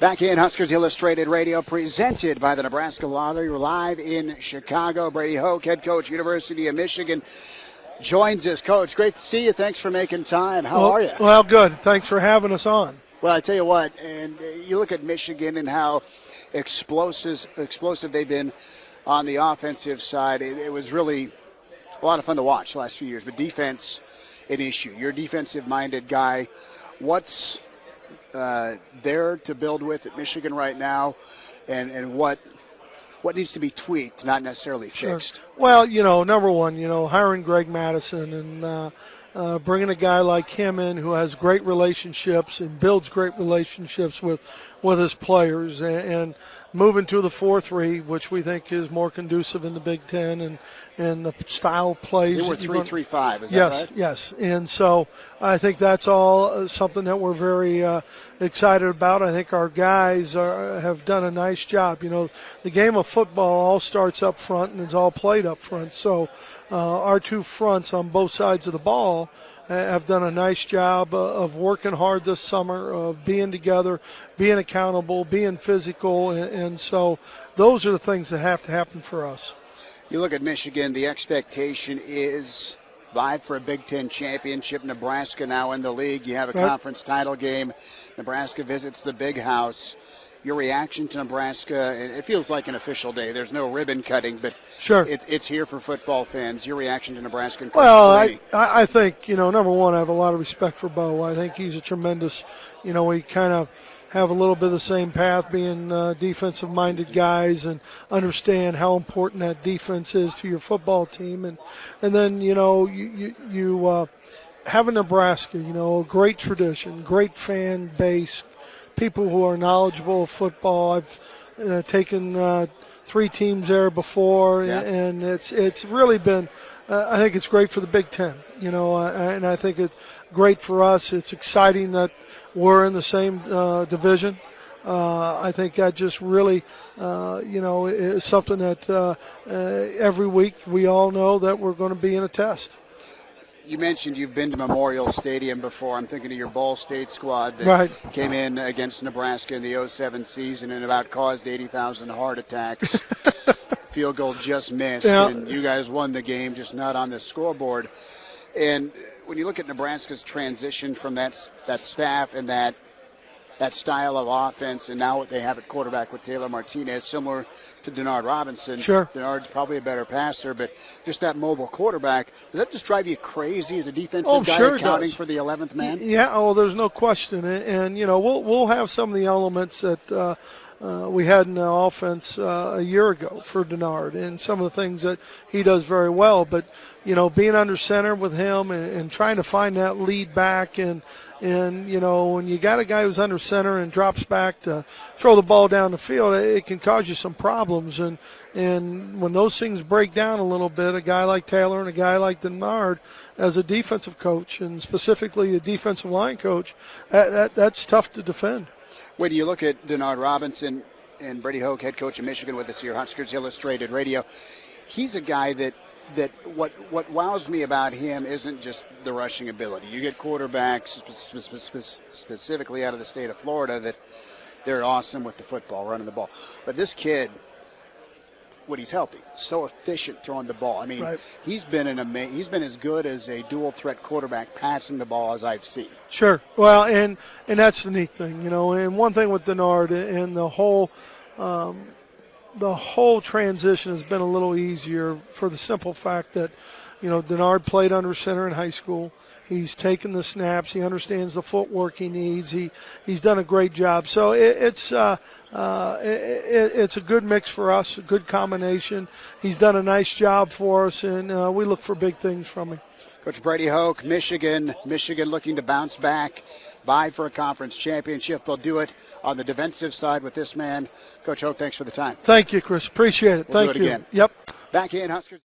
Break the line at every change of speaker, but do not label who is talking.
Back in Huskers Illustrated Radio, presented by the Nebraska Lottery. We're live in Chicago. Brady Hoke, head coach, University of Michigan, joins us. Coach, great to see you. Thanks for making time. How are you?
Well, good. Thanks for having us on.
Well, I tell you what, and you look at Michigan and how explosive they've been on the offensive side. It was really a lot of fun to watch the last few years. But defense, an issue. You're a defensive-minded guy. What's there to build with at Michigan right now, and what needs to be tweaked, not necessarily fixed?
Sure. Well, number one, hiring Greg Madison and bringing a guy like him in who has great relationships and builds great relationships with his players, and moving to the 4-3, which we think is more conducive in the Big Ten, and the style plays.
They were 3-3-5, is that right?
Yes. And so I think that's all something that we're very excited about. I think our guys have done a nice job. The game of football all starts up front and is all played up front. So our two fronts on both sides of the ball have done a nice job of working hard this summer, of being together, being accountable, being physical, and so those are the things that have to happen for us.
You look at Michigan, the expectation is vie for a Big Ten championship. Nebraska now in the league. You have a conference title game. Nebraska visits the Big House. Your reaction to Nebraska, it feels like an official day. There's no ribbon cutting, but
sure,
it's here for football fans. Your reaction to Nebraska?
Well, I think, number one, I have a lot of respect for Bo. I think he's a tremendous, we kind of have a little bit of the same path, being defensive-minded guys, and understand how important that defense is to your football team. And then, you have a Nebraska, a great tradition, great fan base, people who are knowledgeable of football. I've taken 3 teams there before, and it's really been. I think it's great for the Big Ten, and I think it's great for us. It's exciting that we're in the same division. I think that just really, is something that every week we all know that we're going to be in a test.
You mentioned you've been to Memorial Stadium before. I'm thinking of your Ball State squad that came in against Nebraska in the 07 season and about caused 80,000 heart attacks. Field goal just missed, and you guys won the game, just not on the scoreboard. And when you look at Nebraska's transition from that staff and that style of offense, and now what they have at quarterback with Taylor Martinez, similar to Denard Robinson.
Sure.
Denard's probably a better passer, but just that mobile quarterback, does that just drive you crazy as a defensive guy accounting for the 11th man?
Yeah, there's no question. And we'll have some of the elements that we had in the offense a year ago for Denard, and some of the things that he does very well. But, being under center with him and trying to find that lead back, and when you got a guy who's under center and drops back to throw the ball down the field, it can cause you some problems. And when those things break down a little bit, a guy like Taylor and a guy like Denard, as a defensive coach, and specifically a defensive line coach, that's tough to defend.
When you look at Denard Robinson and Brady Hoke, head coach of Michigan with us here, Huskers Illustrated Radio, he's a guy that what wows me about him isn't just the rushing ability. You get quarterbacks specifically out of the state of Florida that they're awesome with the football, running the ball. But this kid, when he's healthy, so efficient throwing the ball. I mean, he's been as good as a dual threat quarterback passing the ball as I've seen.
Sure. Well, and that's the neat thing, And one thing with Denard and the whole transition has been a little easier for the simple fact that, Denard played under center in high school. He's taken the snaps. He understands the footwork he needs. He's done a great job. So it's a good mix for us, a good combination. He's done a nice job for us, and we look for big things from him.
Coach Brady Hoke, Michigan looking to bounce back, vie for a conference championship. They'll do it on the defensive side with this man. Coach Hoke, thanks for the time.
Thank you, Chris. Appreciate it.
We'll
Thank
do it
you.
again.
Yep.
Back in Huskers.